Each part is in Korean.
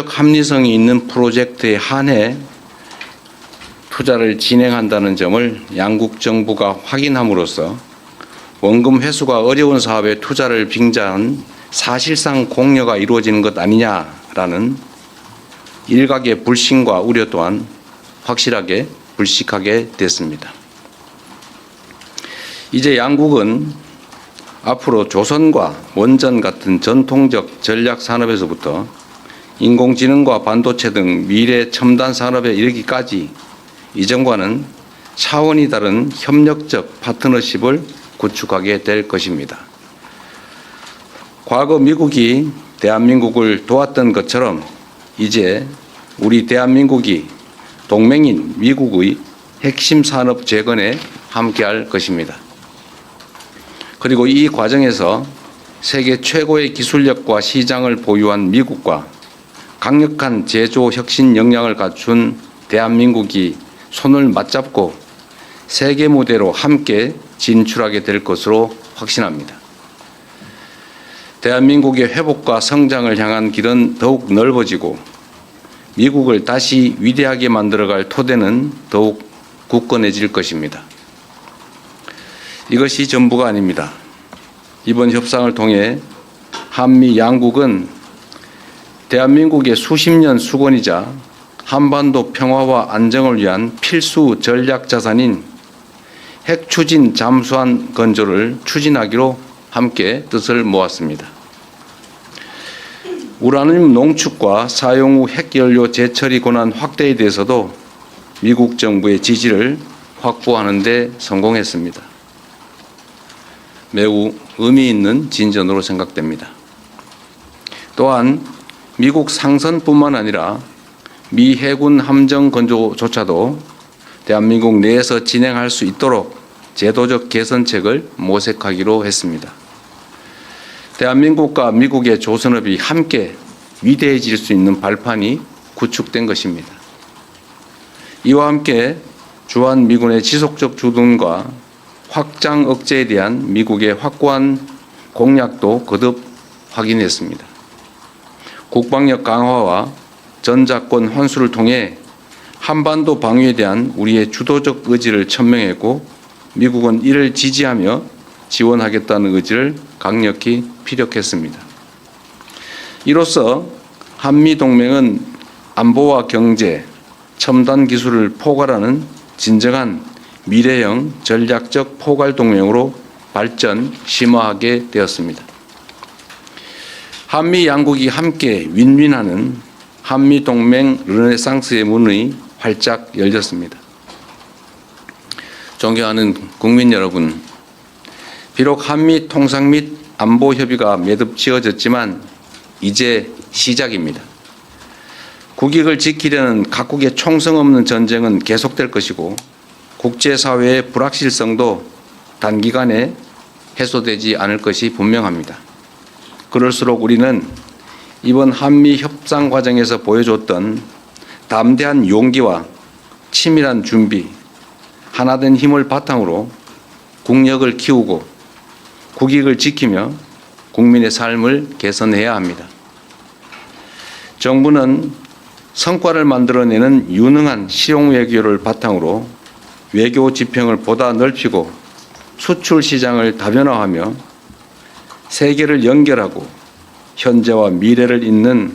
경제적 합리성이 있는 프로젝트에 한해 투자를 진행한다는 점을 양국 정부가 확인함으로써 원금 회수가 어려운 사업에 투자를 빙자한 사실상 공여가 이루어지는 것 아니냐라는 일각의 불신과 우려 또한 확실하게 불식하게 됐습니다. 이제 양국은 앞으로 조선과 원전 같은 전통적 전략 산업에서부터 인공지능과 반도체 등 미래 첨단 산업에 이르기까지 이전과는 차원이 다른 협력적 파트너십을 구축하게 될 것입니다. 과거 미국이 대한민국을 도왔던 것처럼 이제 우리 대한민국이 동맹인 미국의 핵심 산업 재건에 함께할 것입니다. 그리고 이 과정에서 세계 최고의 기술력과 시장을 보유한 미국과 강력한 제조 혁신 역량을 갖춘 대한민국이 손을 맞잡고 세계 무대로 함께 진출하게 될 것으로 확신합니다. 대한민국의 회복과 성장을 향한 길은 더욱 넓어지고 미국을 다시 위대하게 만들어갈 토대는 더욱 굳건해질 것입니다. 이것이 전부가 아닙니다. 이번 협상을 통해 한미 양국은 대한민국의 수십 년 수건이자 한반도 평화와 안정을 위한 필수 전략 자산인 핵 추진 잠수함 건조를 추진하기로 함께 뜻을 모았습니다. 우라늄 농축과 사용 후 핵연료 재처리 권한 확대에 대해서도 미국 정부의 지지를 확보하는 데 성공했습니다. 매우 의미 있는 진전으로 생각됩니다. 또한 미국 상선뿐만 아니라 미 해군 함정 건조조차도 대한민국 내에서 진행할 수 있도록 제도적 개선책을 모색하기로 했습니다. 대한민국과 미국의 조선업이 함께 위대해질 수 있는 발판이 구축된 것입니다. 이와 함께 주한미군의 지속적 주둔과 확장 억제에 대한 미국의 확고한 공약도 거듭 확인했습니다. 국방력 강화와 전작권 환수를 통해 한반도 방위에 대한 우리의 주도적 의지를 천명했고 미국은 이를 지지하며 지원하겠다는 의지를 강력히 피력했습니다. 이로써 한미동맹은 안보와 경제, 첨단 기술을 포괄하는 진정한 미래형 전략적 포괄 동맹으로 발전 심화하게 되었습니다. 한미 양국이 함께 윈윈하는 한미동맹 르네상스의 문이 활짝 열렸습니다. 존경하는 국민 여러분, 비록 한미 통상 및 안보 협의가 매듭 지어졌지만 이제 시작입니다. 국익을 지키려는 각국의 총성 없는 전쟁은 계속될 것이고 국제사회의 불확실성도 단기간에 해소되지 않을 것이 분명합니다. 그럴수록 우리는 이번 한미 협상 과정에서 보여줬던 담대한 용기와 치밀한 준비, 하나된 힘을 바탕으로 국력을 키우고 국익을 지키며 국민의 삶을 개선해야 합니다. 정부는 성과를 만들어내는 유능한 실용 외교를 바탕으로 외교 지평을 보다 넓히고 수출 시장을 다변화하며 세계를 연결하고 현재와 미래를 잇는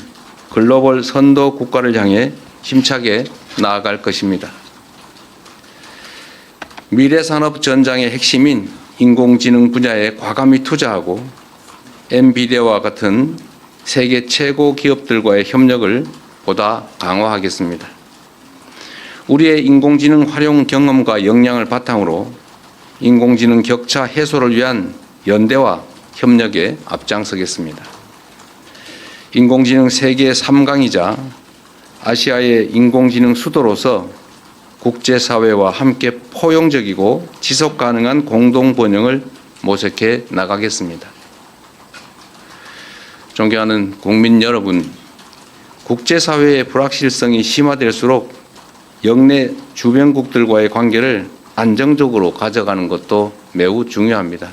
글로벌 선도 국가를 향해 힘차게 나아갈 것입니다. 미래산업 전장의 핵심인 인공지능 분야에 과감히 투자하고 엔비디아와 같은 세계 최고 기업들과의 협력을 보다 강화하겠습니다. 우리의 인공지능 활용 경험과 역량을 바탕으로 인공지능 격차 해소를 위한 연대와 협력에 앞장서겠습니다. 인공지능 세계 3강이자 아시아의 인공지능 수도로서 국제사회와 함께 포용적이고 지속 가능한 공동 번영을 모색해 나가겠습니다. 존경하는 국민 여러분, 국제사회의 불확실성이 심화될수록 영내 주변국들과의 관계를 안정적으로 가져가는 것도 매우 중요합니다.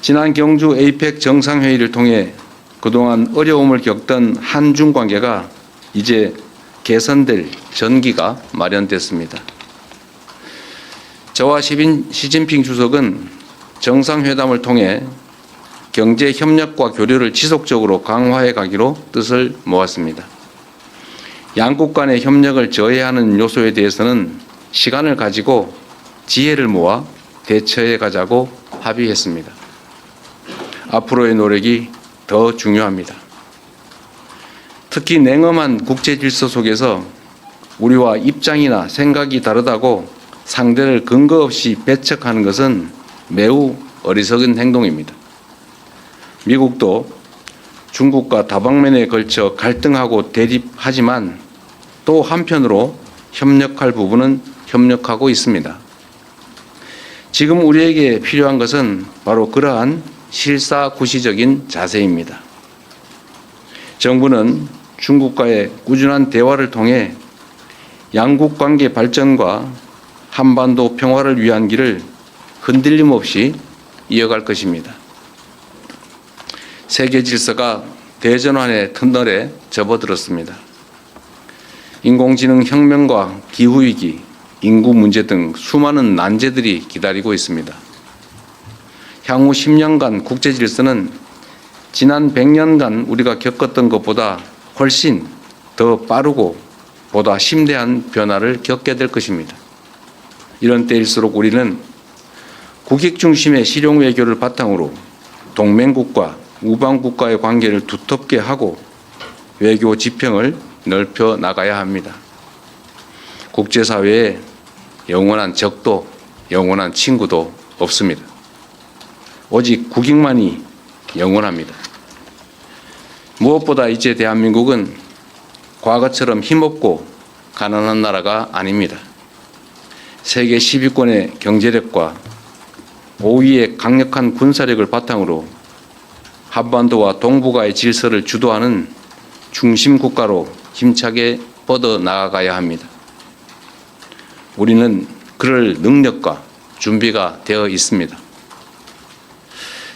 지난 경주 에이펙 정상회의를 통해 그동안 어려움을 겪던 한중 관계가 이제 개선될 전기가 마련됐습니다. 저와 시진핑 주석은 정상회담을 통해 경제 협력과 교류를 지속적으로 강화해 가기로 뜻을 모았습니다. 양국 간의 협력을 저해하는 요소에 대해서는 시간을 가지고 지혜를 모아 대처해 가자고 합의했습니다. 앞으로의 노력이 더 중요합니다. 특히 냉엄한 국제 질서 속에서 우리와 입장이나 생각이 다르다고 상대를 근거 없이 배척하는 것은 매우 어리석은 행동입니다. 미국도 중국과 다방면에 걸쳐 갈등하고 대립하지만 또 한편으로 협력할 부분은 협력하고 있습니다. 지금 우리에게 필요한 것은 바로 그러한 실사구시적인 자세입니다. 정부는 중국과의 꾸준한 대화를 통해 양국 관계 발전과 한반도 평화를 위한 길을 흔들림 없이 이어갈 것입니다. 세계 질서가 대전환의 터널에 접어들었습니다. 인공지능 혁명과 기후위기, 인구 문제 등 수많은 난제들이 기다리고 있습니다. 향후 10년간 국제 질서는 지난 100년간 우리가 겪었던 것보다 훨씬 더 빠르고 보다 심대한 변화를 겪게 될 것입니다. 이런 때일수록 우리는 국익 중심의 실용 외교를 바탕으로 동맹국과 우방국과의 관계를 두텁게 하고 외교 지평을 넓혀 나가야 합니다. 국제사회에 영원한 적도 영원한 친구도 없습니다. 오직 국익만이 영원합니다. 무엇보다 이제 대한민국은 과거처럼 힘없고 가난한 나라가 아닙니다. 세계 10위권의 경제력과 5위의 강력한 군사력을 바탕으로 한반도와 동북아의 질서를 주도하는 중심 국가로 힘차게 뻗어 나아가야 합니다. 우리는 그럴 능력과 준비가 되어 있습니다.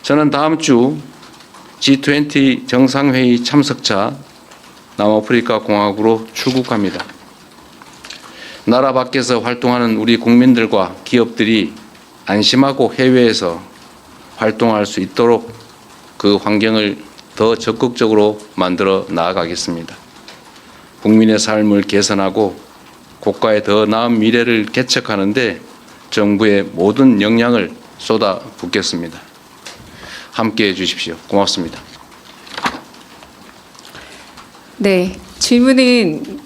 저는 다음 주 G20 정상회의 참석차 남아프리카 공화국으로 출국합니다. 나라 밖에서 활동하는 우리 국민들과 기업들이 안심하고 해외에서 활동할 수 있도록 그 환경을 더 적극적으로 만들어 나아가겠습니다. 국민의 삶을 개선하고 국가의 더 나은 미래를 개척하는 데 정부의 모든 역량을 쏟아붓겠습니다. 함께해 주십시오. 고맙습니다. 네, 질문은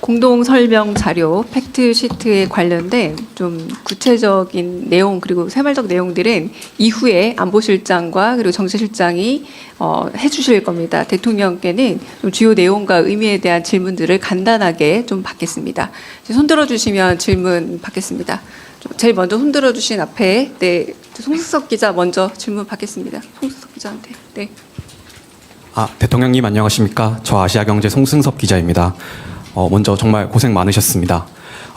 공동 설명 자료 팩트 시트에 관련된 좀 구체적인 내용 그리고 세말적 내용들은 이후에 안보실장과 그리고 정세실장이 해주실 겁니다. 대통령께는 좀 주요 내용과 의미에 대한 질문들을 간단하게 좀 받겠습니다. 손 들어주시면 질문 받겠습니다. 제일 먼저 손 들어주신 앞에 네 송승섭 기자 먼저 질문 받겠습니다. 송승섭 기자한테. 네. 대통령님 안녕하십니까? 저 아시아경제 송승섭 기자입니다. 먼저 정말 고생 많으셨습니다.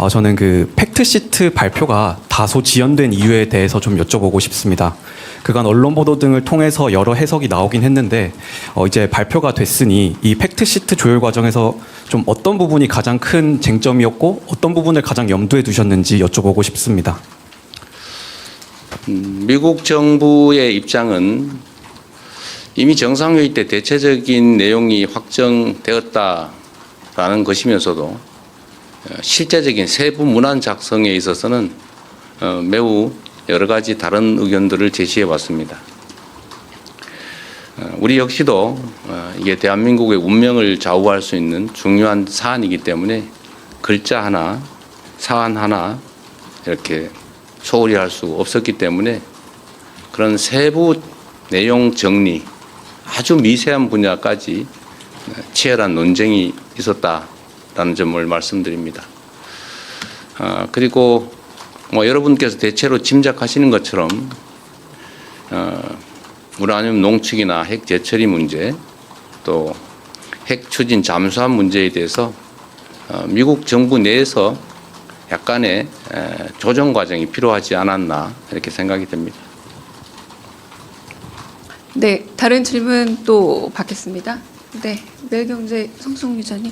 저는 그 팩트시트 발표가 다소 지연된 이유에 대해서 좀 여쭤보고 싶습니다. 그간 언론 보도 등을 통해서 여러 해석이 나오긴 했는데 이제 발표가 됐으니 이 팩트시트 조율 과정에서 좀 어떤 부분이 가장 큰 쟁점이었고 어떤 부분을 가장 염두에 두셨는지 여쭤보고 싶습니다. 미국 정부의 입장은 이미 정상회의 때 대체적인 내용이 확정되었다라는 것이면서도 실제적인 세부 문안 작성에 있어서는 매우 여러 가지 다른 의견들을 제시해 왔습니다. 우리 역시도 이게 대한민국의 운명을 좌우할 수 있는 중요한 사안이기 때문에 글자 하나, 사안 하나 이렇게 소홀히 할 수 없었기 때문에 그런 세부 내용 정리, 아주 미세한 분야까지 치열한 논쟁이 있었다라는 점을 말씀드립니다. 그리고 여러분께서 대체로 짐작하시는 것처럼 우라늄 농축이나 핵 재처리 문제 또 핵 추진 잠수함 문제에 대해서 미국 정부 내에서 약간의 조정 과정이 필요하지 않았나 이렇게 생각이 됩니다. 네, 다른 질문 또 받겠습니다. 네, 매일경제 성승훈 기자님.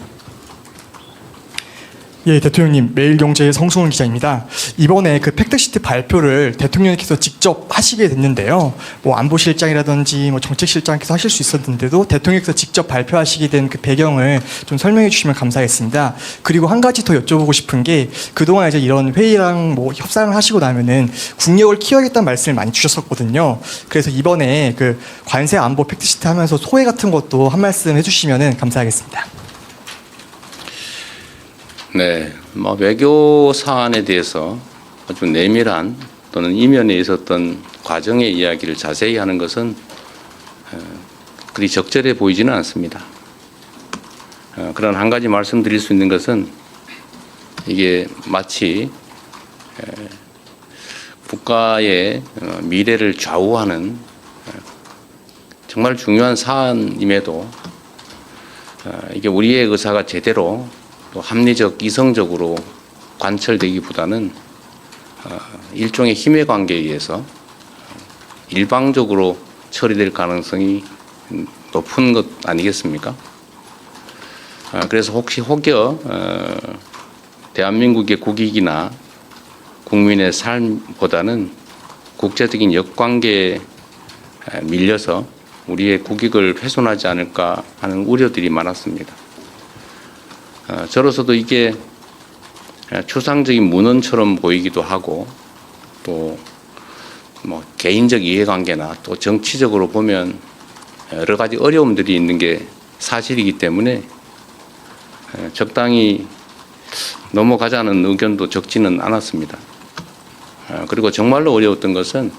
예, 대통령님, 매일경제의 성승훈 기자입니다. 이번에 그 팩트시트 발표를 대통령께서 직접 하시게 됐는데요. 뭐 안보실장이라든지 뭐 정책실장께서 하실 수 있었는데도 대통령께서 직접 발표하시게 된 그 배경을 좀 설명해 주시면 감사하겠습니다. 그리고 한 가지 더 여쭤보고 싶은 게 그동안 이제 이런 회의랑 뭐 협상을 하시고 나면은 국력을 키워야겠다는 말씀을 많이 주셨었거든요. 그래서 이번에 그 관세 안보 팩트시트 하면서 소회 같은 것도 한 말씀 해주시면은 감사하겠습니다. 네, 뭐 외교 사안에 대해서 아주 내밀한 또는 이면에 있었던 과정의 이야기를 자세히 하는 것은 그리 적절해 보이지는 않습니다. 그런 한 가지 말씀드릴 수 있는 것은 이게 마치 국가의 미래를 좌우하는 정말 중요한 사안임에도 이게 우리의 의사가 제대로 또 합리적, 이성적으로 관철되기보다는 일종의 힘의 관계에 의해서 일방적으로 처리될 가능성이 높은 것 아니겠습니까? 그래서 혹여 대한민국의 국익이나 국민의 삶보다는 국제적인 역관계에 밀려서 우리의 국익을 훼손하지 않을까 하는 우려들이 많았습니다. 저로서도 이게 추상적인 문헌처럼 보이기도 하고 또 뭐 개인적 이해관계나 또 정치적으로 보면 여러 가지 어려움들이 있는 게 사실이기 때문에 적당히 넘어가자는 의견도 적지는 않았습니다. 그리고 정말로 어려웠던 것은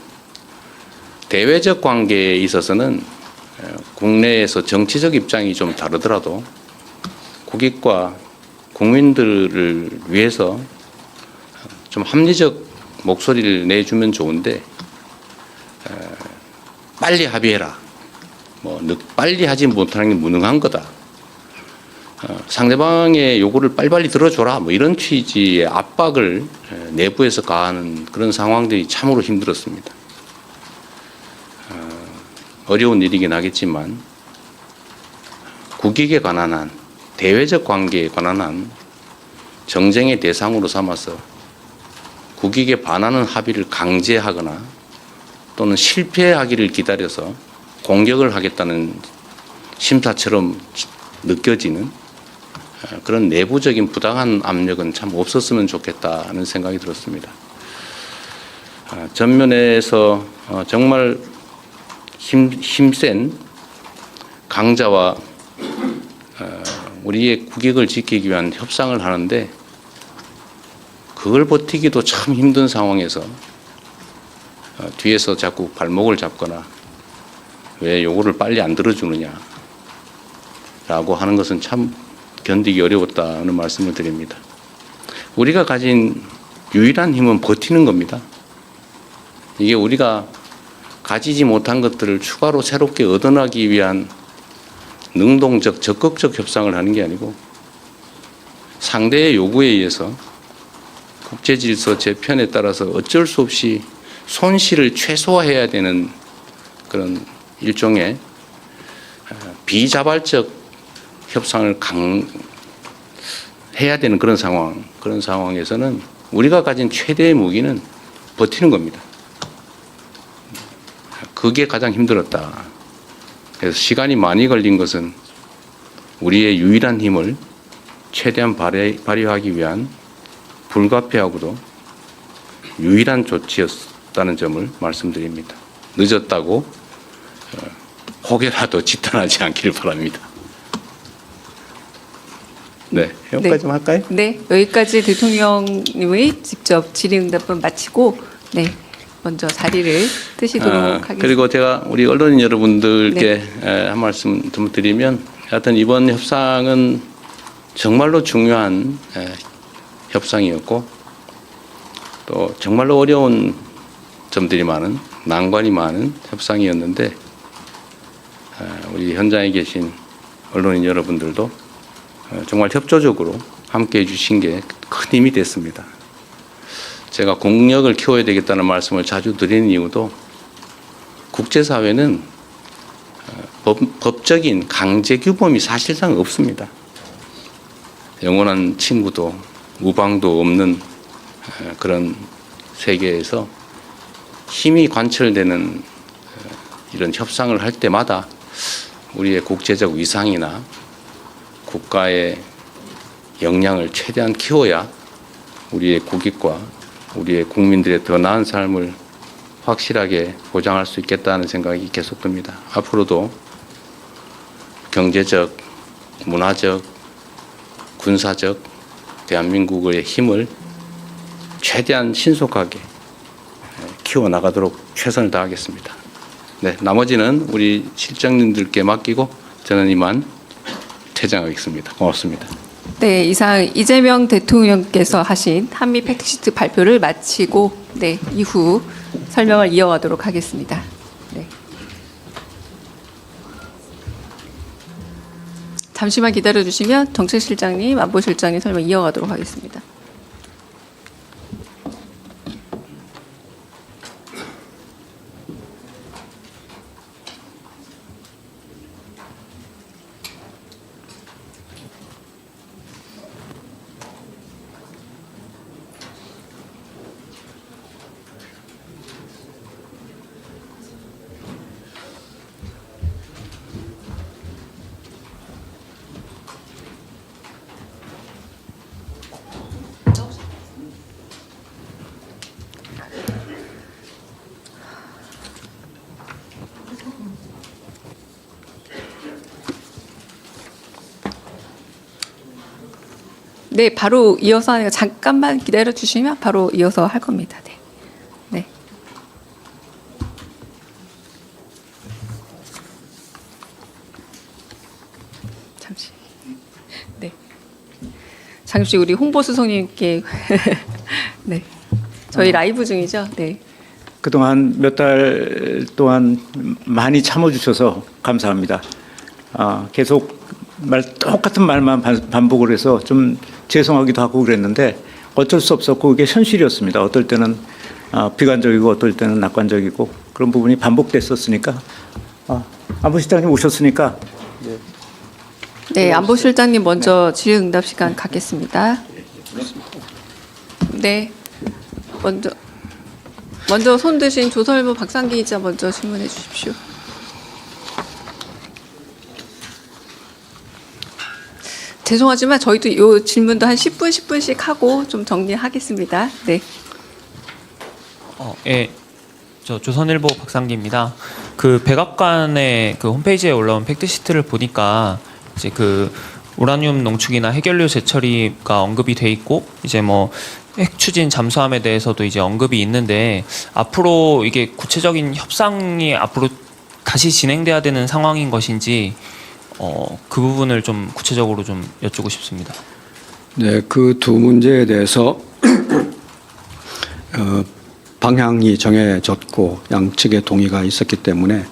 대외적 관계에 있어서는 국내에서 정치적 입장이 좀 다르더라도 국익과 국민들을 위해서 좀 합리적 목소리를 내주면 좋은데 빨리 합의해라. 뭐 빨리 하지 못하는 게 무능한 거다. 상대방의 요구를 빨리빨리 들어줘라. 뭐 이런 취지의 압박을 내부에서 가하는 그런 상황들이 참으로 힘들었습니다. 어려운 일이긴 하겠지만 국익에 관한 한 대외적 관계에 관한 한 정쟁의 대상으로 삼아서 국익에 반하는 합의를 강제하거나 또는 실패하기를 기다려서 공격을 하겠다는 심사처럼 느껴지는 그런 내부적인 부당한 압력은 참 없었으면 좋겠다는 생각이 들었습니다. 전면에서 정말 힘센 강자와 우리의 국익을 지키기 위한 협상을 하는데 그걸 버티기도 참 힘든 상황에서 뒤에서 자꾸 발목을 잡거나 왜 요거를 빨리 안 들어주느냐 라고 하는 것은 참 견디기 어려웠다는 말씀을 드립니다. 우리가 가진 유일한 힘은 버티는 겁니다. 이게 우리가 가지지 못한 것들을 추가로 새롭게 얻어나기 위한 능동적, 적극적 협상을 하는 게 아니고 상대의 요구에 의해서 국제질서 재편에 따라서 어쩔 수 없이 손실을 최소화해야 되는 그런 일종의 비자발적 협상을 해야 되는 그런 상황에서는 우리가 가진 최대의 무기는 버티는 겁니다. 그게 가장 힘들었다. 그래서 시간이 많이 걸린 것은 우리의 유일한 힘을 최대한 발휘하기 위한 불가피하고도 유일한 조치였다는 점을 말씀드립니다. 늦었다고 혹여라도 지탄하지 않기를 바랍니다. 네, 여기까지 좀 할까요? 네, 여기까지 대통령님의 직접 질의응답은 마치고 먼저 자리를 뜨시도록 하겠습니다. 그리고 제가 우리 언론인 여러분들께 한 말씀 좀 드리면 하여튼 이번 협상은 정말로 중요한 협상이었고 또 정말로 어려운 점들이 많은 난관이 많은 협상이었는데 우리 현장에 계신 언론인 여러분들도 정말 협조적으로 함께해 주신 게 큰 힘이 됐습니다. 제가 국력을 키워야 되겠다는 말씀을 자주 드리는 이유도 국제사회는 법적인 강제 규범이 사실상 없습니다. 영원한 친구도 우방도 없는 그런 세계에서 힘이 관철되는 이런 협상을 할 때마다 우리의 국제적 위상이나 국가의 역량을 최대한 키워야 우리의 국익과 우리의 국민들의 더 나은 삶을 확실하게 보장할 수 있겠다는 생각이 계속 듭니다. 앞으로도 경제적, 문화적, 군사적 대한민국의 힘을 최대한 신속하게 키워나가도록 최선을 다하겠습니다. 네, 나머지는 우리 실장님들께 맡기고 저는 이만 퇴장하겠습니다. 고맙습니다. 네, 이상 이재명 대통령께서 하신 한미 팩트시트 발표를 마치고 네, 이후 설명을 이어가도록 하겠습니다. 네. 잠시만 기다려 주시면 정책실장님, 안보실장님 설명 이어가도록 하겠습니다. 네, 바로 이어서 하니까 잠깐만 기다려 주시면 바로 이어서 할 겁니다. 네. 네. 잠시. 네. 잠시 우리 홍보수석님께 네. 저희 라이브 중이죠. 네. 그동안 몇 달 동안 많이 참아주셔서 감사합니다. 계속 똑같은 말만 반복을 해서 좀 죄송하기도 하고 그랬는데 어쩔 수 없었고 그게 현실이었습니다. 어떨 때는 비관적이고 어떨 때는 낙관적이고 그런 부분이 반복됐었으니까 안보실장님 오셨으니까 네, 안보실장님 먼저 질의응답 시간 갖겠습니다. 네, 먼저 손 드신 조설모 박상기 기자 먼저 질문해 주십시오. 죄송하지만 저희도 이 질문도 한 10분씩 하고 좀 정리하겠습니다. 네. 예, 저 조선일보 박상기입니다. 그 백악관의 그 홈페이지에 올라온 팩트시트를 보니까 이제 그 우라늄 농축이나 핵연료 재처리가 언급이 돼 있고 이제 뭐 핵 추진 잠수함에 대해서도 이제 언급이 있는데 앞으로 이게 구체적인 협상이 앞으로 다시 진행돼야 되는 상황인 것인지 그 부분을 좀 구체적으로 좀 여쭙고 싶습니다. 네, 그 두 문제에 대해서 방향이 정해졌고 양측의 동의가 있었기 때문에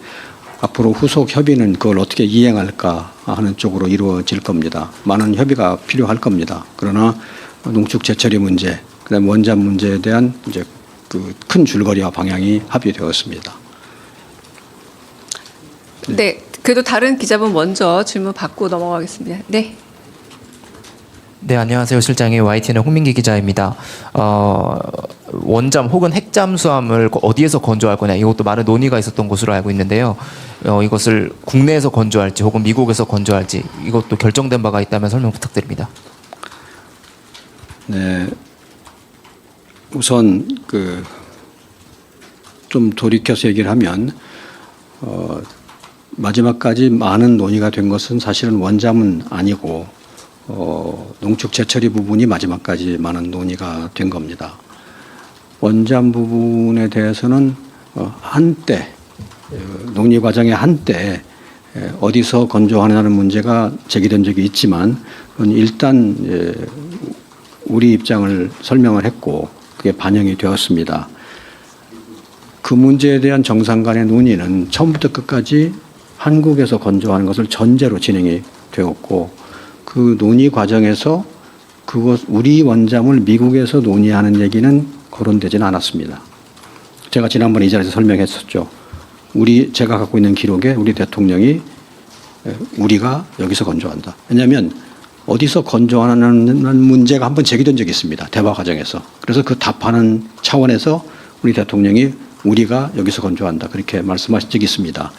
앞으로 후속 협의는 그걸 어떻게 이행할까 하는 쪽으로 이루어질 겁니다. 많은 협의가 필요할 겁니다. 그러나 농축 재처리 문제, 그다음 원전 문제에 대한 이제 그 큰 줄거리와 방향이 합의되었습니다. 네, 그래도 다른 기자분 먼저 질문 받고 넘어가겠습니다. 네. 네, 안녕하세요. 실장님, YTN의 홍민기 기자입니다. 원잠 혹은 핵잠수함을 어디에서 건조할 거냐, 이것도 많은 논의가 있었던 것으로 알고 있는데요. 이것을 국내에서 건조할지 혹은 미국에서 건조할지 이것도 결정된 바가 있다면 설명 부탁드립니다. 네, 우선 좀 돌이켜서 얘기를 하면 마지막까지 많은 논의가 된 것은 사실은 원잠은 아니고 농축 재처리 부분이 마지막까지 많은 논의가 된 겁니다. 원잠 부분에 대해서는 한때 논의 과정의 한때 어디서 건조하느냐는 문제가 제기된 적이 있지만 그건 일단 우리 입장을 설명을 했고 그게 반영이 되었습니다. 그 문제에 대한 정상 간의 논의는 처음부터 끝까지 한국에서 건조하는 것을 전제로 진행이 되었고 그 논의 과정에서 우리 원잠을 미국에서 논의하는 얘기는 거론되지는 않았습니다. 제가 지난번에 이 자리에서 설명했었죠. 제가 갖고 있는 기록에 우리 대통령이 우리가 여기서 건조한다. 왜냐하면 어디서 건조하는 문제가 한번 제기된 적이 있습니다. 대화 과정에서. 그래서 그 답하는 차원에서 우리 대통령이 우리가 여기서 건조한다. 그렇게 말씀하신 적이 있습니다.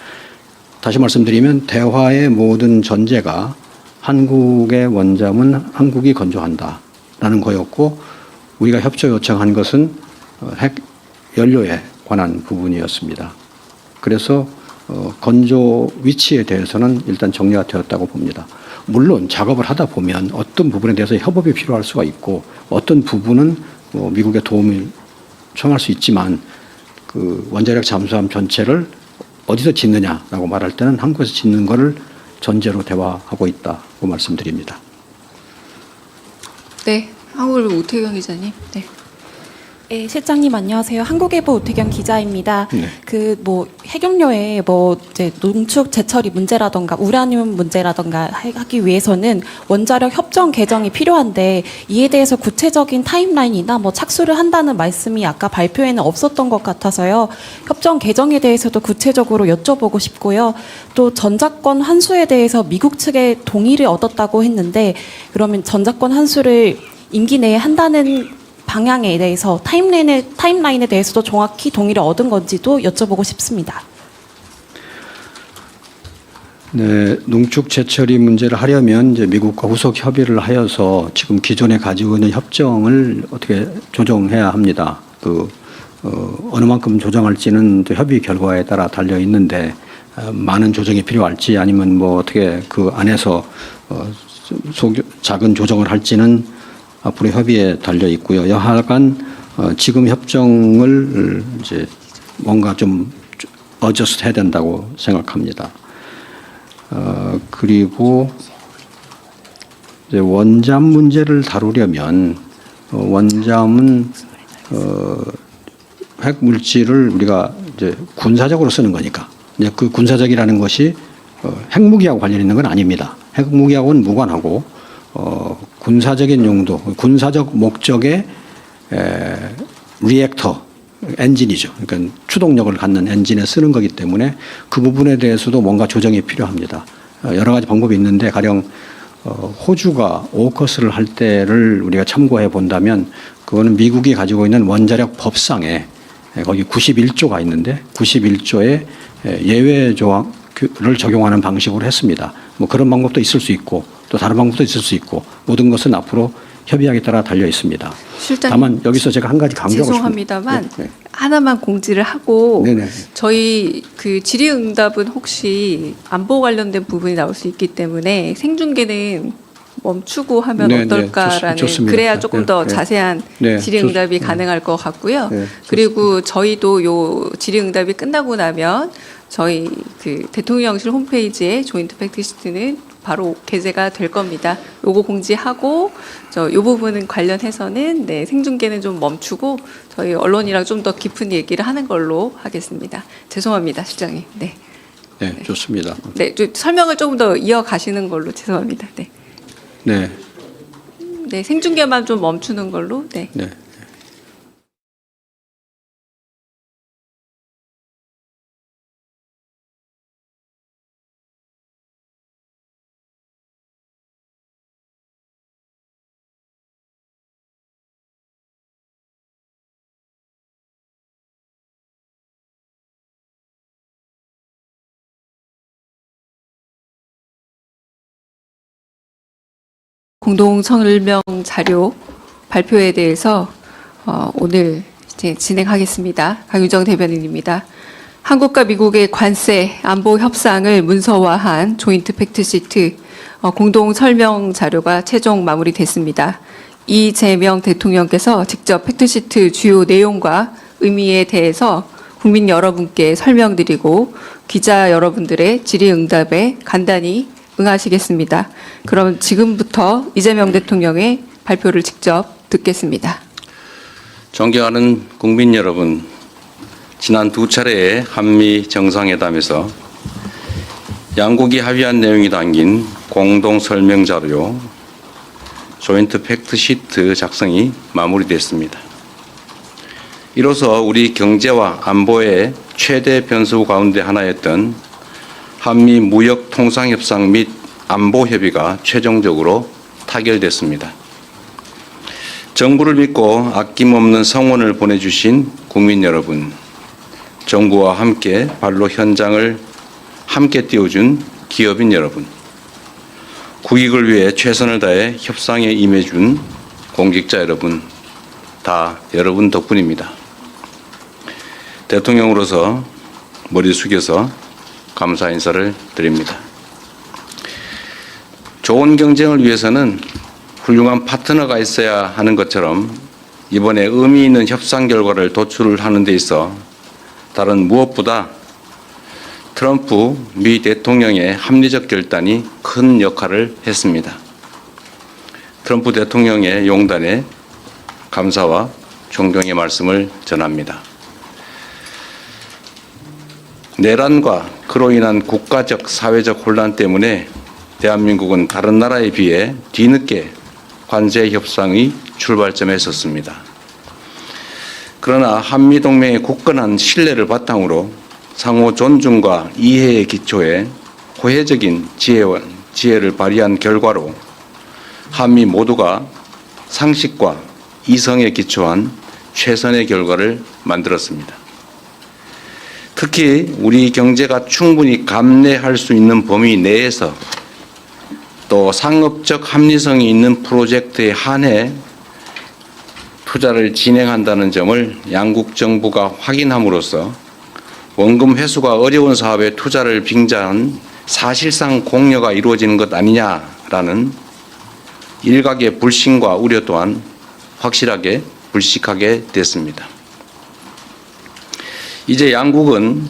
다시 말씀드리면 대화의 모든 전제가 한국의 원잠은 한국이 건조한다라는 거였고 우리가 협조 요청한 것은 핵 연료에 관한 부분이었습니다. 그래서 건조 위치에 대해서는 일단 정리가 되었다고 봅니다. 물론 작업을 하다 보면 어떤 부분에 대해서 협업이 필요할 수가 있고 어떤 부분은 미국의 도움을 청할 수 있지만 그 원자력 잠수함 전체를 어디서 짓느냐라고 말할 때는 한국에서 짓는 거를 전제로 대화하고 있다고 말씀드립니다. 네, 한국을 우태경 기자님. 네. 네, 실장님 안녕하세요. 한국일보 우태경 기자입니다. 네. 핵연료의 이제 농축 재처리 문제라던가 우라늄 문제라던가 하기 위해서는 원자력 협정 개정이 필요한데 이에 대해서 구체적인 타임라인이나 착수를 한다는 말씀이 아까 발표에는 없었던 것 같아서요. 협정 개정에 대해서도 구체적으로 여쭤보고 싶고요. 또 전작권 환수에 대해서 미국 측의 동의를 얻었다고 했는데 그러면 전작권 환수를 임기 내에 한다는 방향에 대해서 타임라인에 대해서도 정확히 동의를 얻은 건지도 여쭤보고 싶습니다. 네, 농축 재처리 문제를 하려면 이제 미국과 후속 협의를 하여서 지금 기존에 가지고 있는 협정을 어떻게 조정해야 합니다. 어느 만큼 조정할지는 협의 결과에 따라 달려 있는데 많은 조정이 필요할지 아니면 어떻게 그 안에서 작은 조정을 할지는 앞으로 협의에 달려 있고요. 여하간 지금 협정을 이제 뭔가 좀 어저스트 해야 된다고 생각합니다. 그리고 이제 원잠 문제를 다루려면 원잠은 핵 물질을 우리가 이제 군사적으로 쓰는 거니까 이제 그 군사적이라는 것이 핵무기하고 관련 있는 건 아닙니다. 핵무기하고는 무관하고 군사적인 용도, 군사적 목적의 리액터 엔진이죠. 그러니까 추동력을 갖는 엔진에 쓰는 거기 때문에 그 부분에 대해서도 뭔가 조정이 필요합니다. 여러 가지 방법이 있는데 가령 호주가 오커스를 할 때를 우리가 참고해 본다면 그거는 미국이 가지고 있는 원자력 법상에 거기 91조가 있는데 91조의 예외 조항을 적용하는 방식으로 했습니다. 그런 방법도 있을 수 있고 또 다른 방법도 있을 수 있고 모든 것은 앞으로 협의하기에 따라 달려 있습니다. 실장님, 다만 여기서 제가 한 가지 강조하고 죄송합니다만 네. 하나만 공지를 하고 네네. 저희 그 질의응답은 혹시 안보 관련된 부분이 나올 수 있기 때문에 생중계는 멈추고 하면 네, 네, 어떨까라는 좋습니다. 그래야 조금 더 네, 자세한 네, 질의응답이 가능할 것 같고요. 네, 그리고 저희도 요 질의응답이 끝나고 나면 저희 그 대통령실 홈페이지에 조인트 팩트시트는 바로 게재가 될 겁니다. 요거 공지하고 요 부분은 관련해서는 네, 생중계는 좀 멈추고 저희 언론이랑 좀 더 깊은 얘기를 하는 걸로 하겠습니다. 죄송합니다, 실장님. 네. 네, 좋습니다. 네, 설명을 조금 더 이어가시는 걸로 죄송합니다. 네. 네, 네, 생중계만 좀 멈추는 걸로. 네. 네. 공동 설명 자료 발표에 대해서 오늘 이제 진행하겠습니다. 강유정 대변인입니다. 한국과 미국의 관세 안보 협상을 문서화한 조인트 팩트시트 공동 설명 자료가 최종 마무리됐습니다. 이재명 대통령께서 직접 팩트시트 주요 내용과 의미에 대해서 국민 여러분께 설명드리고 기자 여러분들의 질의응답에 간단히 응하시겠습니다. 그럼 지금부터 이재명 대통령의 발표를 직접 듣겠습니다. 존경하는 국민 여러분, 지난 두 차례의 한미 정상회담에서 양국이 합의한 내용이 담긴 공동 설명 자료 조인트 팩트시트 작성이 마무리됐습니다. 이로써 우리 경제와 안보의 최대 변수 가운데 하나였던 한미 무역 통상협상 및 안보 협의가 최종적으로 타결됐습니다. 정부를 믿고 아낌없는 성원을 보내주신 국민 여러분, 정부와 함께 발로 현장을 함께 띄워준 기업인 여러분, 국익을 위해 최선을 다해 협상에 임해준 공직자 여러분, 다 여러분 덕분입니다. 대통령으로서 머리 숙여서 감사 인사를 드립니다. 좋은 경쟁을 위해서는 훌륭한 파트너가 있어야 하는 것처럼 이번에 의미 있는 협상 결과를 도출하는 데 있어 다른 무엇보다 트럼프 미 대통령의 합리적 결단이 큰 역할을 했습니다. 트럼프 대통령의 용단에 감사와 존경의 말씀을 전합니다. 내란과 그로 인한 국가적, 사회적 혼란 때문에 대한민국은 다른 나라에 비해 뒤늦게 관세 협상의 출발점에 섰습니다. 그러나 한미동맹의 굳건한 신뢰를 바탕으로 상호 존중과 이해의 기초에 호혜적인 지혜를 발휘한 결과로 한미 모두가 상식과 이성에 기초한 최선의 결과를 만들었습니다. 특히 우리 경제가 충분히 감내할 수 있는 범위 내에서 또 상업적 합리성이 있는 프로젝트에 한해 투자를 진행한다는 점을 양국 정부가 확인함으로써 원금 회수가 어려운 사업에 투자를 빙자한 사실상 공여가 이루어지는 것 아니냐라는 일각의 불신과 우려 또한 확실하게 불식하게 됐습니다. 이제 양국은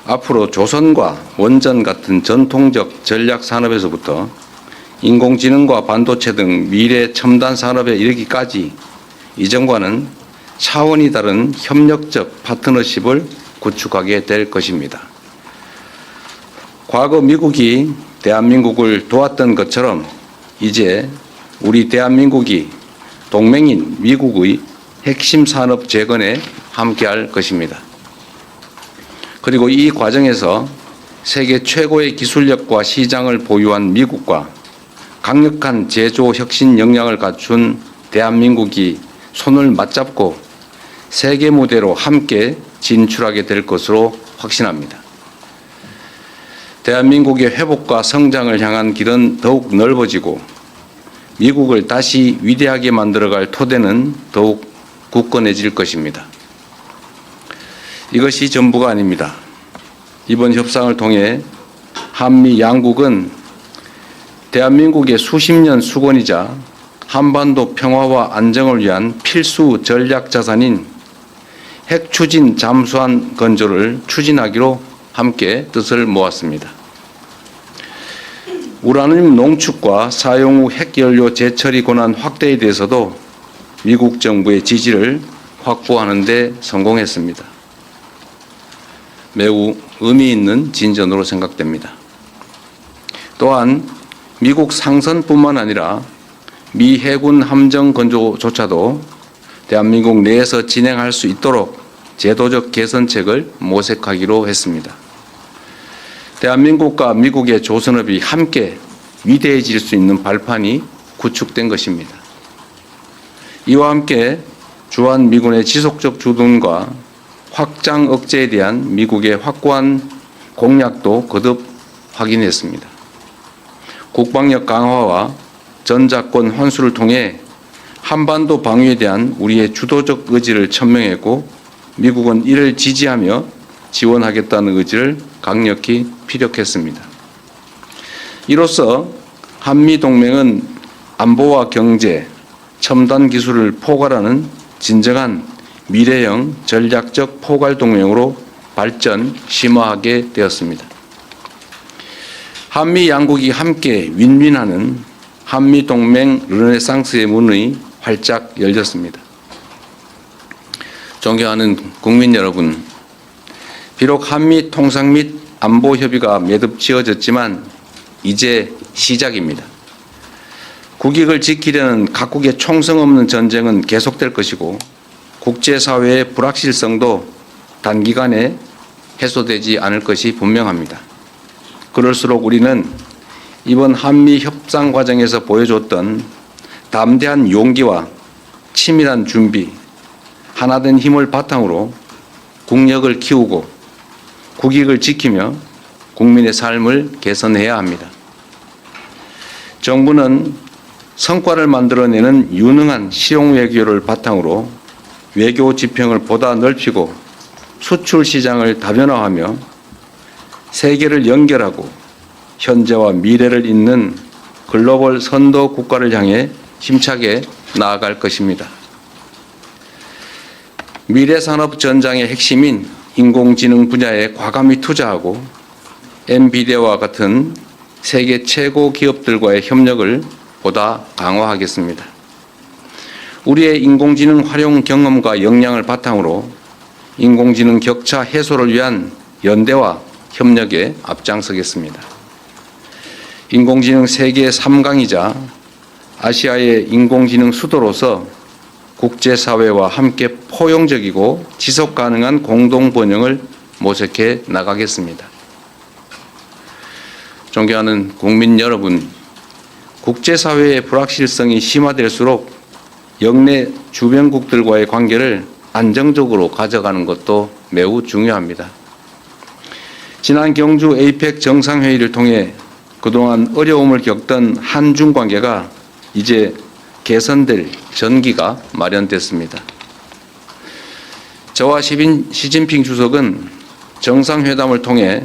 앞으로 조선과 원전 같은 전통적 전략 산업에서부터 인공지능과 반도체 등 미래 첨단 산업에 이르기까지 이전과는 차원이 다른 협력적 파트너십을 구축하게 될 것입니다. 과거 미국이 대한민국을 도왔던 것처럼 이제 우리 대한민국이 동맹인 미국의 핵심 산업 재건에 함께할 것입니다. 그리고 이 과정에서 세계 최고의 기술력과 시장을 보유한 미국과 강력한 제조 혁신 역량을 갖춘 대한민국이 손을 맞잡고 세계 무대로 함께 진출하게 될 것으로 확신합니다. 대한민국의 회복과 성장을 향한 길은 더욱 넓어지고 미국을 다시 위대하게 만들어갈 토대는 더욱 굳건해질 것입니다. 이것이 전부가 아닙니다. 이번 협상을 통해 한미 양국은 대한민국의 수십 년 수건이자 한반도 평화와 안정을 위한 필수 전략 자산인 핵 추진 잠수함 건조를 추진하기로 함께 뜻을 모았습니다. 우라늄 농축과 사용 후 핵연료 재처리 권한 확대에 대해서도 미국 정부의 지지를 확보하는 데 성공했습니다. 매우 의미 있는 진전으로 생각됩니다. 또한 미국 상선뿐만 아니라 미 해군 함정 건조조차도 대한민국 내에서 진행할 수 있도록 제도적 개선책을 모색하기로 했습니다. 대한민국과 미국의 조선업이 함께 위대해질 수 있는 발판이 구축된 것입니다. 이와 함께 주한미군의 지속적 주둔과 확장 억제에 대한 미국의 확고한 공약도 거듭 확인했습니다. 국방력 강화와 전작권 환수를 통해 한반도 방위에 대한 우리의 주도적 의지를 천명했고 미국은 이를 지지하며 지원하겠다는 의지를 강력히 피력했습니다. 이로써 한미동맹은 안보와 경제, 첨단 기술을 포괄하는 진정한 미래형 전략적 포괄동맹으로 발전, 심화하게 되었습니다. 한미 양국이 함께 윈윈하는 한미동맹 르네상스의 문이 활짝 열렸습니다. 존경하는 국민 여러분, 비록 한미 통상 및 안보 협의가 매듭 지어졌지만 이제 시작입니다. 국익을 지키려는 각국의 총성 없는 전쟁은 계속될 것이고 국제사회의 불확실성도 단기간에 해소되지 않을 것이 분명합니다. 그럴수록 우리는 이번 한미 협상 과정에서 보여줬던 담대한 용기와 치밀한 준비, 하나된 힘을 바탕으로 국력을 키우고 국익을 지키며 국민의 삶을 개선해야 합니다. 정부는 성과를 만들어내는 유능한 실용 외교를 바탕으로 외교 지평을 보다 넓히고 수출 시장을 다변화하며 세계를 연결하고 현재와 미래를 잇는 글로벌 선도 국가를 향해 힘차게 나아갈 것입니다. 미래산업 전장의 핵심인 인공지능 분야에 과감히 투자하고 엔비디아와 같은 세계 최고 기업들과의 협력을 보다 강화하겠습니다. 우리의 인공지능 활용 경험과 역량을 바탕으로 인공지능 격차 해소를 위한 연대와 협력에 앞장서겠습니다. 인공지능 세계 3강이자 아시아의 인공지능 수도로서 국제사회와 함께 포용적이고 지속 가능한 공동 번영을 모색해 나가겠습니다. 존경하는 국민 여러분, 국제사회의 불확실성이 심화될수록 역내 주변국들과의 관계를 안정적으로 가져가는 것도 매우 중요합니다. 지난 경주 에이펙 정상회의를 통해 그동안 어려움을 겪던 한중 관계가 이제 개선될 전기가 마련됐습니다. 저와 시진핑 주석은 정상회담을 통해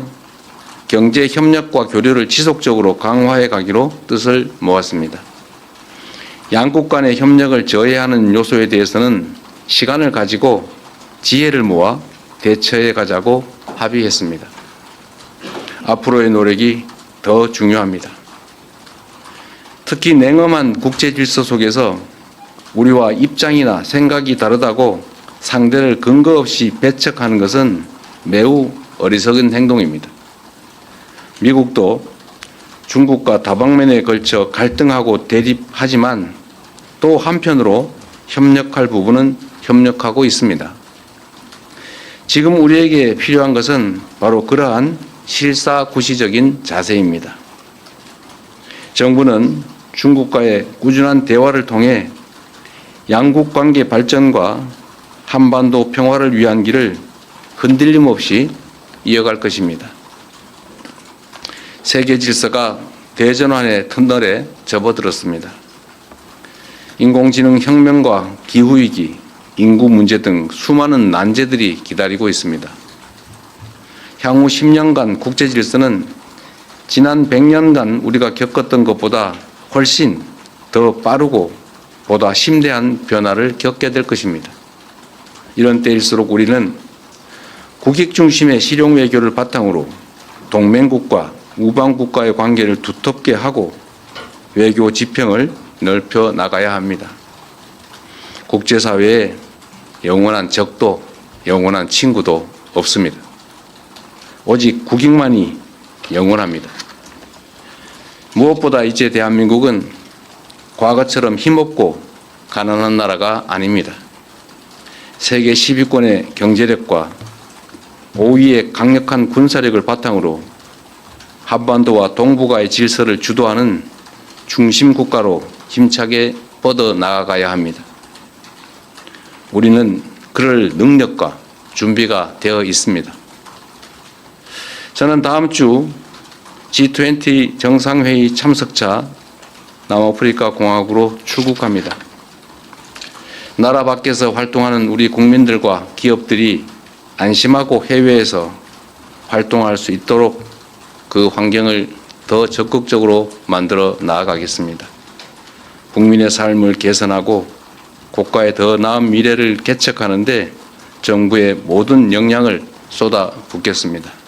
경제 협력과 교류를 지속적으로 강화해 가기로 뜻을 모았습니다. 양국 간의 협력을 저해하는 요소에 대해서는 시간을 가지고 지혜를 모아 대처해 가자고 합의했습니다. 앞으로의 노력이 더 중요합니다. 특히 냉엄한 국제 질서 속에서 우리와 입장이나 생각이 다르다고 상대를 근거 없이 배척하는 것은 매우 어리석은 행동입니다. 미국도 중국과 다방면에 걸쳐 갈등하고 대립하지만 또 한편으로 협력할 부분은 협력하고 있습니다. 지금 우리에게 필요한 것은 바로 그러한 실사구시적인 자세입니다. 정부는 중국과의 꾸준한 대화를 통해 양국 관계 발전과 한반도 평화를 위한 길을 흔들림 없이 이어갈 것입니다. 세계 질서가 대전환의 터널에 접어들었습니다. 인공지능 혁명과 기후위기, 인구 문제 등 수많은 난제들이 기다리고 있습니다. 향후 10년간 국제 질서는 지난 100년간 우리가 겪었던 것보다 훨씬 더 빠르고 보다 심대한 변화를 겪게 될 것입니다. 이런 때일수록 우리는 국익 중심의 실용 외교를 바탕으로 동맹국과 우방국과의 관계를 두텁게 하고 외교 지평을 넓혀 나가야 합니다. 국제사회에 영원한 적도 영원한 친구도 없습니다. 오직 국익만이 영원합니다. 무엇보다 이제 대한민국은 과거처럼 힘없고 가난한 나라가 아닙니다. 세계 10위권의 경제력과 5위의 강력한 군사력을 바탕으로 한반도와 동북아의 질서를 주도하는 중심 국가로 힘차게 뻗어 나아가야 합니다. 우리는 그럴 능력과 준비가 되어 있습니다. 저는 다음 주 G20 정상회의 참석차 남아프리카 공화국으로 출국합니다. 나라 밖에서 활동하는 우리 국민들과 기업들이 안심하고 해외에서 활동할 수 있도록 그 환경을 더 적극적으로 만들어 나아가겠습니다. 국민의 삶을 개선하고 국가의 더 나은 미래를 개척하는 데 정부의 모든 역량을 쏟아붓겠습니다.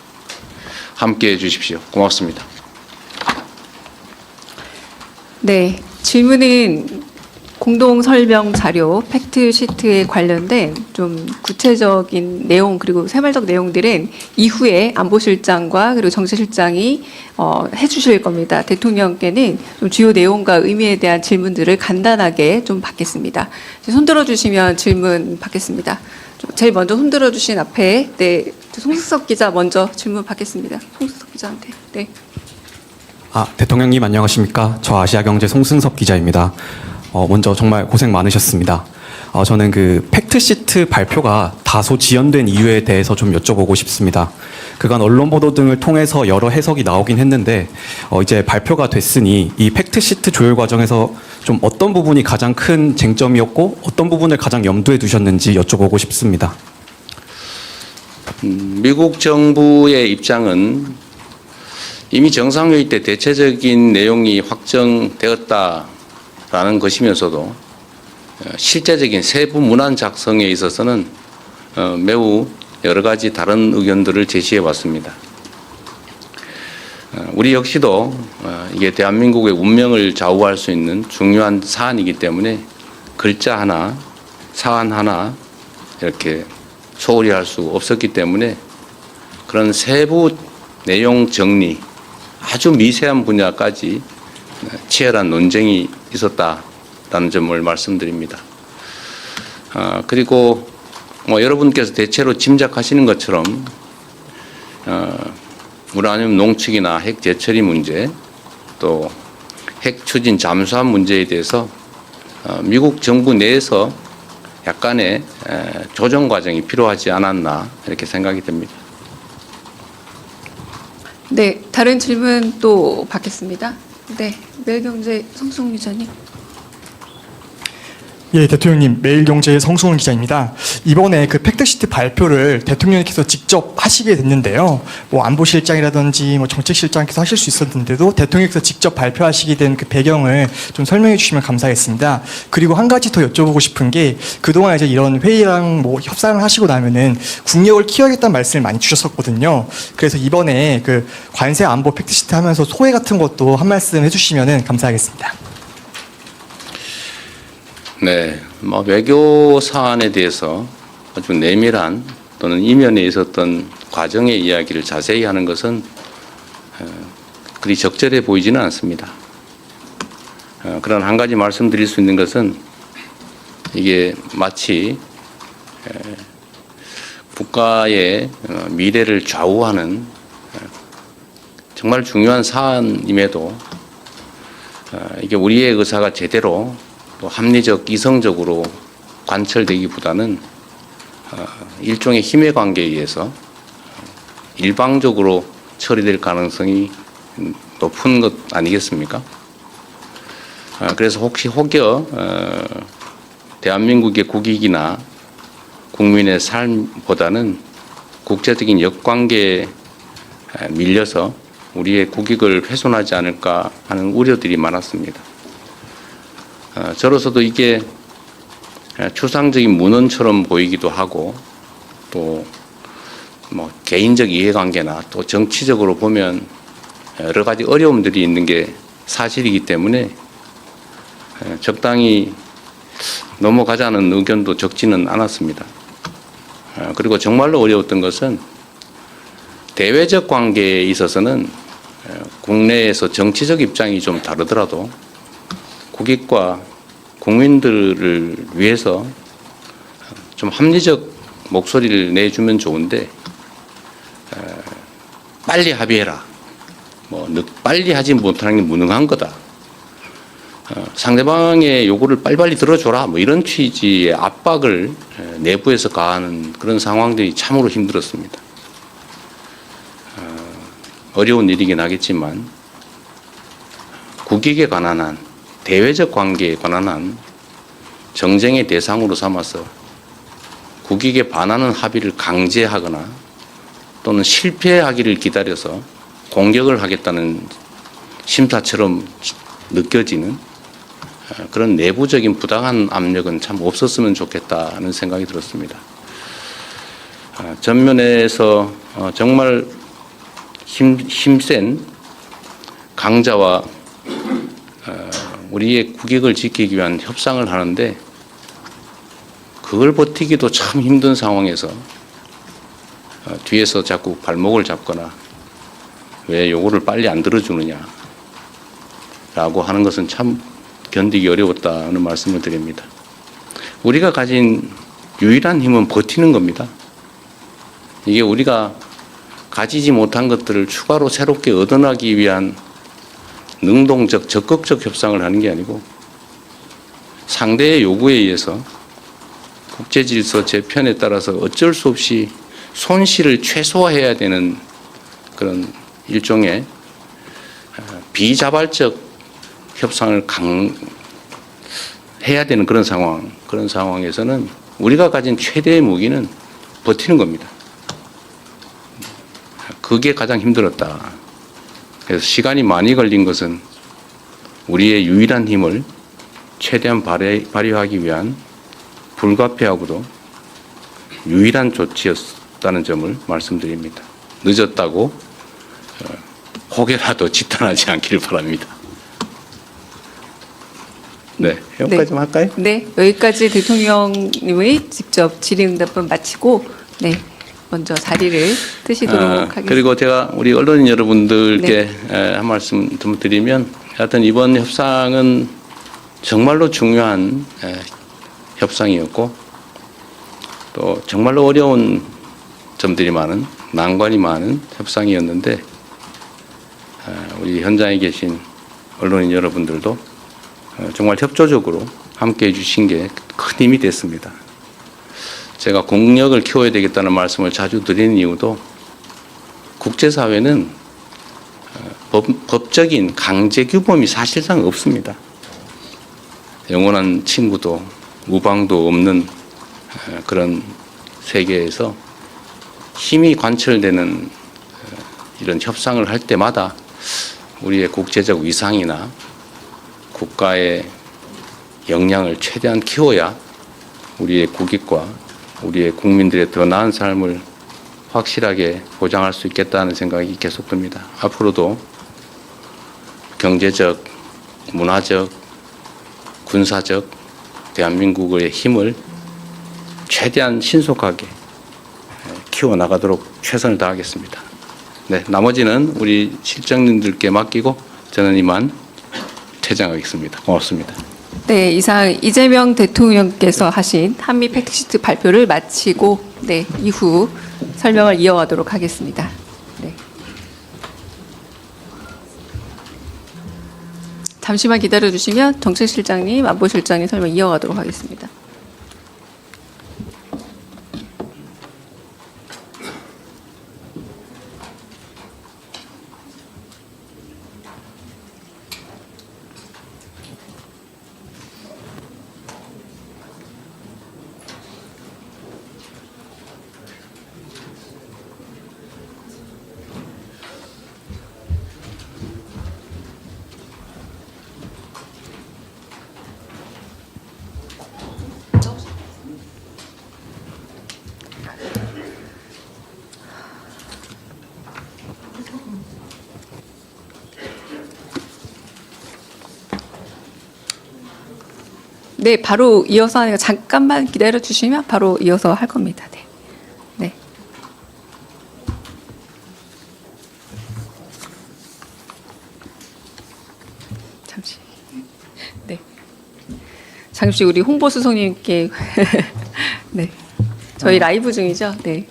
함께해 주십시오. 고맙습니다. 네, 질문은 공동 설명 자료 팩트 시트에 관련된 좀 구체적인 내용 그리고 세말적 내용들은 이후에 안보실장과 그리고 정치실장이 해주실 겁니다. 대통령께는 좀 주요 내용과 의미에 대한 질문들을 간단하게 좀 받겠습니다. 손들어 주시면 질문 받겠습니다. 제일 먼저 손들어 주신 앞에 네, 송승석 기자 먼저 질문 받겠습니다. 송승석 기자한테. 네. 대통령님 안녕하십니까? 저 아시아경제 송승섭 기자입니다. 먼저 정말 고생 많으셨습니다. 저는 그 팩트시트 발표가 다소 지연된 이유에 대해서 좀 여쭤보고 싶습니다. 그간 언론 보도 등을 통해서 여러 해석이 나오긴 했는데 이제 발표가 됐으니 이 팩트시트 조율 과정에서 좀 어떤 부분이 가장 큰 쟁점이었고 어떤 부분을 가장 염두에 두셨는지 여쭤보고 싶습니다. 미국 정부의 입장은 이미 정상회의 때 대체적인 내용이 확정되었다라는 것이면서도 실제적인 세부 문안 작성에 있어서는 매우 여러 가지 다른 의견들을 제시해 왔습니다. 우리 역시도 이게 대한민국의 운명을 좌우할 수 있는 중요한 사안이기 때문에 글자 하나, 사안 하나 이렇게 소홀히 할 수 없었기 때문에 그런 세부 내용 정리, 아주 미세한 분야까지 치열한 논쟁이 있었다라는 점을 말씀드립니다. 그리고 여러분께서 대체로 짐작하시는 것처럼 우라늄 농축이나 핵 재처리 문제, 또 핵 추진 잠수함 문제에 대해서 미국 정부 내에서 약간의 조정 과정이 필요하지 않았나 이렇게 생각이 됩니다. 네, 다른 질문 또 받겠습니다. 네, 매일경제 성승훈 기자님. 예, 대통령님, 매일경제의 성승훈 기자입니다. 이번에 그 팩트시트 발표를 대통령께서 직접 하시게 됐는데요. 뭐 안보실장이라든지 뭐 정책실장께서 하실 수 있었는데도 대통령께서 직접 발표하시게 된 그 배경을 좀 설명해 주시면 감사하겠습니다. 그리고 한 가지 더 여쭤보고 싶은 게 그동안 이제 이런 회의랑 뭐 협상을 하시고 나면은 국력을 키워야겠다는 말씀을 많이 주셨었거든요. 그래서 이번에 그 관세 안보 팩트시트 하면서 소회 같은 것도 한 말씀 해주시면은 감사하겠습니다. 네, 외교 사안에 대해서 아주 내밀한 또는 이면에 있었던 과정의 이야기를 자세히 하는 것은 그리 적절해 보이지는 않습니다. 그러나 한 가지 말씀드릴 수 있는 것은 이게 마치 국가의 미래를 좌우하는 정말 중요한 사안임에도 이게 우리의 의사가 제대로 또 합리적, 이성적으로 관철되기보다는 일종의 힘의 관계에 의해서 일방적으로 처리될 가능성이 높은 것 아니겠습니까? 그래서 혹여 대한민국의 국익이나 국민의 삶보다는 국제적인 역관계에 밀려서 우리의 국익을 훼손하지 않을까 하는 우려들이 많았습니다. 저로서도 이게 추상적인 문헌처럼 보이기도 하고 또 뭐 개인적 이해관계나 또 정치적으로 보면 여러 가지 어려움들이 있는 게 사실이기 때문에 적당히 넘어가자는 의견도 적지는 않았습니다. 그리고 정말로 어려웠던 것은 대외적 관계에 있어서는 국내에서 정치적 입장이 좀 다르더라도 국익과 국민들을 위해서 좀 합리적 목소리를 내주면 좋은데 빨리 합의해라. 빨리 하지 못하는 게 무능한 거다. 상대방의 요구를 빨리빨리 들어줘라. 이런 취지의 압박을 내부에서 가하는 그런 상황들이 참으로 힘들었습니다. 어려운 일이긴 하겠지만 국익에 관한 한 대외적 관계에 관한 한 정쟁의 대상으로 삼아서 국익에 반하는 합의를 강제하거나 또는 실패하기를 기다려서 공격을 하겠다는 심사처럼 느껴지는 그런 내부적인 부당한 압력은 참 없었으면 좋겠다는 생각이 들었습니다. 전면에서 정말 힘센 강자와 우리의 국익을 지키기 위한 협상을 하는데 그걸 버티기도 참 힘든 상황에서 뒤에서 자꾸 발목을 잡거나 왜 요구를 빨리 안 들어주느냐 라고 하는 것은 참 견디기 어려웠다는 말씀을 드립니다. 우리가 가진 유일한 힘은 버티는 겁니다. 이게 우리가 가지지 못한 것들을 추가로 새롭게 얻어나기 위한 능동적 적극적 협상을 하는 게 아니고 상대의 요구에 의해서 국제질서 재편에 따라서 어쩔 수 없이 손실을 최소화해야 되는 그런 일종의 비자발적 협상을 해야 되는 그런 상황에서는 우리가 가진 최대의 무기는 버티는 겁니다. 그게 가장 힘들었다. 그래서 시간이 많이 걸린 것은 우리의 유일한 힘을 최대한 발휘하기 위한 불가피하고도 유일한 조치였다는 점을 말씀드립니다. 늦었다고 혹여라도 지탄하지 않기를 바랍니다. 네, 여기까지만 할까요? 네, 여기까지 대통령님의 직접 질의응답은 마치고 네, 먼저 자리를 뜨시도록 하겠습니다. 그리고 제가 우리 언론인 여러분들께 한 말씀 좀 드리면 하여튼 이번 협상은 정말로 중요한 협상이었고 또 정말로 어려운 점들이 많은 난관이 많은 협상이었는데 우리 현장에 계신 언론인 여러분들도 정말 협조적으로 함께해 주신 게 큰 힘이 됐습니다. 제가 공력을 키워야 되겠다는 말씀을 자주 드리는 이유도 국제사회는 법적인 강제 규범이 사실상 없습니다. 영원한 친구도 우방도 없는 그런 세계에서 힘이 관철되는 이런 협상을 할 때마다 우리의 국제적 위상이나 국가의 역량을 최대한 키워야 우리의 국익과 우리의 국민들의 더 나은 삶을 확실하게 보장할 수 있겠다는 생각이 계속 듭니다. 앞으로도 경제적, 문화적, 군사적 대한민국의 힘을 최대한 신속하게 키워나가도록 최선을 다하겠습니다. 네, 나머지는 우리 실장님들께 맡기고 저는 이만 퇴장하겠습니다. 고맙습니다. 네, 이상 이재명 대통령께서 하신 한미 팩트시트 발표를 마치고 네, 이후 설명을 이어가도록 하겠습니다. 네. 잠시만 기다려 주시면 정책실장님, 안보실장님 설명 이어가도록 하겠습니다. 네, 바로 이어서 하니까 잠깐만 기다려 주시면 바로 이어서 할 겁니다. 네. 네. 잠시. 네. 잠시 우리 홍보수석님께 네. 저희 라이브 중이죠. 네.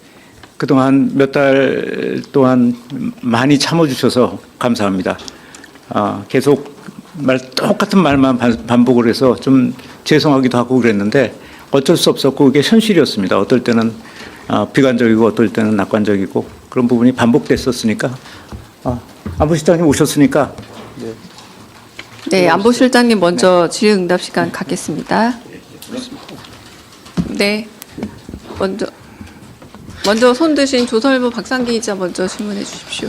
그동안 몇 달 동안 많이 참아주셔서 감사합니다. 계속 똑같은 말만 반복을 해서 좀 죄송하기도 하고 그랬는데 어쩔 수 없었고 그게 현실이었습니다. 어떨 때는 비관적이고 어떨 때는 낙관적이고 그런 부분이 반복됐었으니까 안보실장님 오셨으니까 네, 안보실장님 먼저 질의응답 시간 갖겠습니다. 네, 먼저 손 드신 조선일보 박상기 기자 먼저 질문해 주십시오.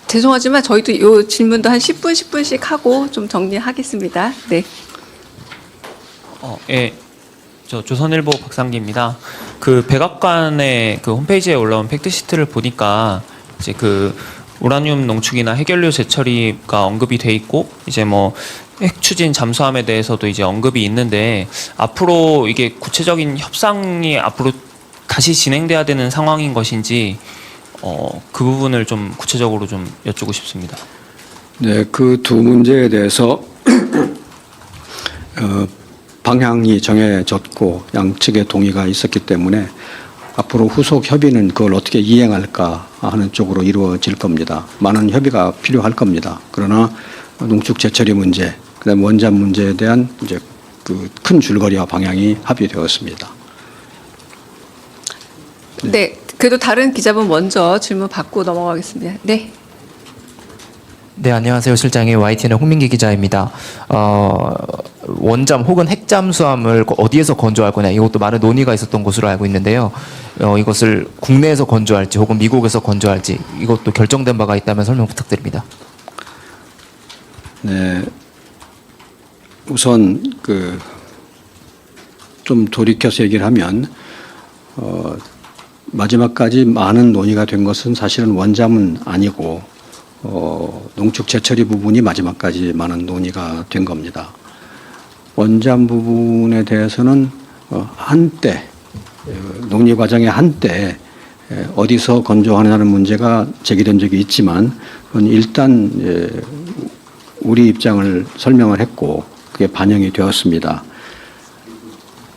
죄송하지만 저희도 이 질문도 한 10분씩 하고 좀 정리하겠습니다. 네. 예. 저 조선일보 박상기입니다. 그 백악관의 그 홈페이지에 올라온 팩트시트를 보니까 이제 그 우라늄 농축이나 해결료 재처리가 언급이 돼 있고 이제 뭐 핵 추진 잠수함에 대해서도 이제 언급이 있는데 앞으로 이게 구체적인 협상이 앞으로 다시 진행돼야 되는 상황인 것인지 그 부분을 좀 구체적으로 좀 여쭙고 싶습니다. 네, 그 두 문제에 대해서 방향이 정해졌고 양측의 동의가 있었기 때문에 앞으로 후속 협의는 그걸 어떻게 이행할까 하는 쪽으로 이루어질 겁니다. 많은 협의가 필요할 겁니다. 그러나 농축 제철이 문제, 그다음 원전 문제에 대한 이제 그 큰 줄거리와 방향이 합의되었습니다. 네, 그래도 다른 기자분 먼저 질문 받고 넘어가겠습니다. 네. 네, 안녕하세요. 실장님, YTN의 홍민기 기자입니다. 원잠 혹은 핵잠수함을 어디에서 건조할 거냐, 이것도 많은 논의가 있었던 것으로 알고 있는데요. 이것을 국내에서 건조할지 혹은 미국에서 건조할지 이것도 결정된 바가 있다면 설명 부탁드립니다. 네, 우선 좀 돌이켜서 얘기를 하면 마지막까지 많은 논의가 된 것은 사실은 원잠은 아니고 농축 제철이 부분이 마지막까지 많은 논의가 된 겁니다. 원잠 부분에 대해서는 한때 논의 과정의 한때 어디서 건조하느냐는 문제가 제기된 적이 있지만 그건 일단 우리 입장을 설명을 했고 그게 반영이 되었습니다.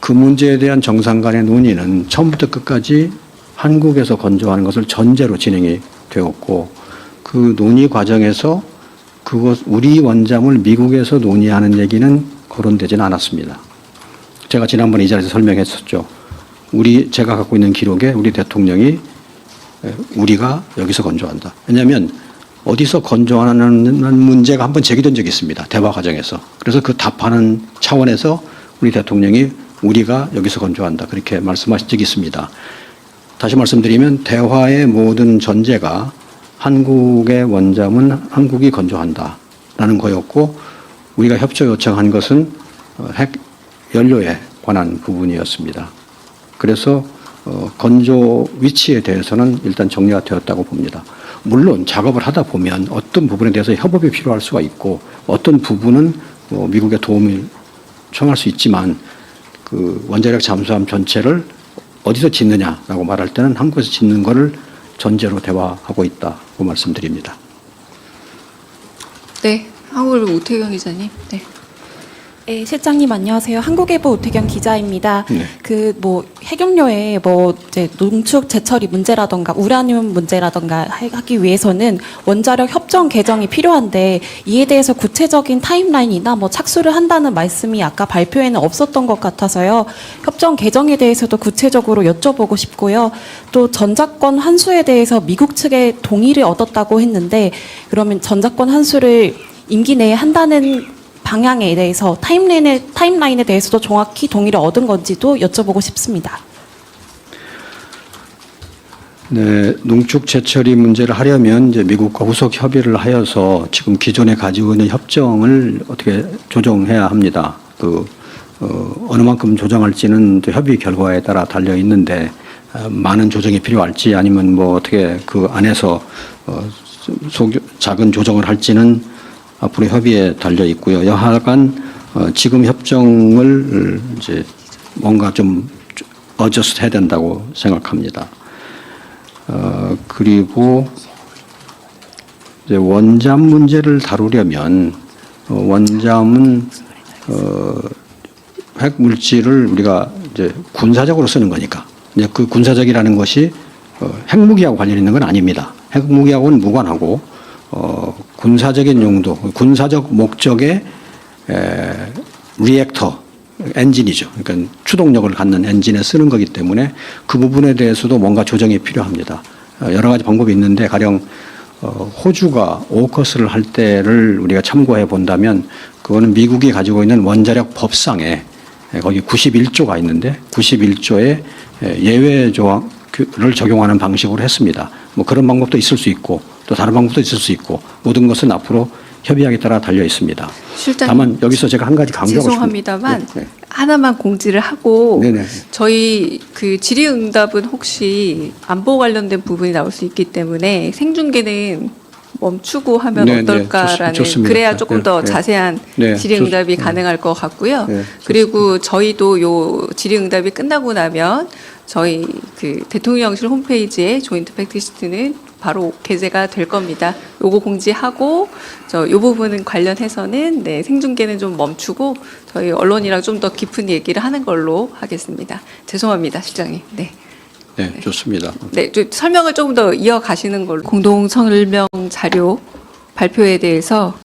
그 문제에 대한 정상 간의 논의는 처음부터 끝까지 한국에서 건조하는 것을 전제로 진행이 되었고 그 논의 과정에서 우리 원잠을 미국에서 논의하는 얘기는 거론되지는 않았습니다. 제가 지난번에 이 자리에서 설명했었죠. 제가 갖고 있는 기록에 우리 대통령이 우리가 여기서 건조한다. 왜냐하면 어디서 건조하는 문제가 한번 제기된 적이 있습니다. 대화 과정에서. 그래서 그 답하는 차원에서 우리 대통령이 우리가 여기서 건조한다. 그렇게 말씀하신 적이 있습니다. 다시 말씀드리면 대화의 모든 전제가 한국의 원잠은 한국이 건조한다라는 거였고 우리가 협조 요청한 것은 핵 연료에 관한 부분이었습니다. 그래서 건조 위치에 대해서는 일단 정리가 되었다고 봅니다. 물론 작업을 하다 보면 어떤 부분에 대해서 협업이 필요할 수가 있고 어떤 부분은 미국의 도움을 청할 수 있지만 그 원자력 잠수함 전체를 어디서 짓느냐라고 말할 때는 한국에서 짓는 거를 전제로 대화하고 있다고 말씀드립니다. 네, 한국일보 오태경 기자님. 네. 네, 실장님 안녕하세요. 한국일보 오태경 기자입니다. 네. 핵연료의 이제 농축 제철이 문제라던가 우라늄 문제라던가 하기 위해서는 원자력 협정 개정이 필요한데 이에 대해서 구체적인 타임라인이나 착수를 한다는 말씀이 아까 발표에는 없었던 것 같아서요. 협정 개정에 대해서도 구체적으로 여쭤보고 싶고요. 또 전작권 환수에 대해서 미국 측의 동의를 얻었다고 했는데 그러면 전작권 환수를 임기 내에 한다는 방향에 대해서 타임라인에 대해서도 정확히 동의를 얻은 건지도 여쭤보고 싶습니다. 네, 농축 제철이 문제를 하려면 이제 미국과 후속 협의를 하여서 지금 기존에 가지고 있는 협정을 어떻게 조정해야 합니다. 어느 만큼 조정할지는 또 협의 결과에 따라 달려 있는데 많은 조정이 필요할지 아니면 어떻게 그 안에서 작은 조정을 할지는 앞으로 협의에 달려 있고요. 여하간 지금 협정을 이제 뭔가 좀 어저스트 해야 된다고 생각합니다. 그리고 이제 원잠 문제를 다루려면 원잠은 핵 물질을 우리가 이제 군사적으로 쓰는 거니까 이제 그 군사적이라는 것이 핵무기하고 관련 있는 건 아닙니다. 핵무기하고는 무관하고 군사적인 용도, 군사적 목적의 리액터 엔진이죠. 그러니까 추동력을 갖는 엔진에 쓰는 거기 때문에 그 부분에 대해서도 뭔가 조정이 필요합니다. 여러 가지 방법이 있는데 가령 호주가 오커스를 할 때를 우리가 참고해 본다면 그거는 미국이 가지고 있는 원자력 법상에 거기 91조가 있는데 91조에 예외 조항을 적용하는 방식으로 했습니다. 그런 방법도 있을 수 있고 또 다른 방법도 있을 수 있고 모든 것은 앞으로 협의하기에 따라 달려 있습니다. 실장님, 다만 여기서 제가 한 가지 강조하고 죄송합니다만 싶은 네. 하나만 공지를 하고 네네. 저희 그 질의응답은 혹시 안보 관련된 부분이 나올 수 있기 때문에 생중계는 멈추고 하면 네, 어떨까라는 네, 좋습니다. 그래야 조금 더 네, 네. 자세한 네, 질의응답이 가능할 것 같고요. 네, 그리고 저희도 요 질의응답이 끝나고 나면 저희 그 대통령실 홈페이지에 조인트 팩트시트는 바로 게재가 될 겁니다. 요거 공지하고 요 부분은 관련해서는 생중계는 좀 멈추고 저희 언론이랑 좀 더 깊은 얘기를 하는 걸로 하겠습니다. 죄송합니다, 실장님. 네. 네, 좋습니다. 네, 좀 설명을 조금 더 이어가시는 걸로 공동 설명 자료 발표에 대해서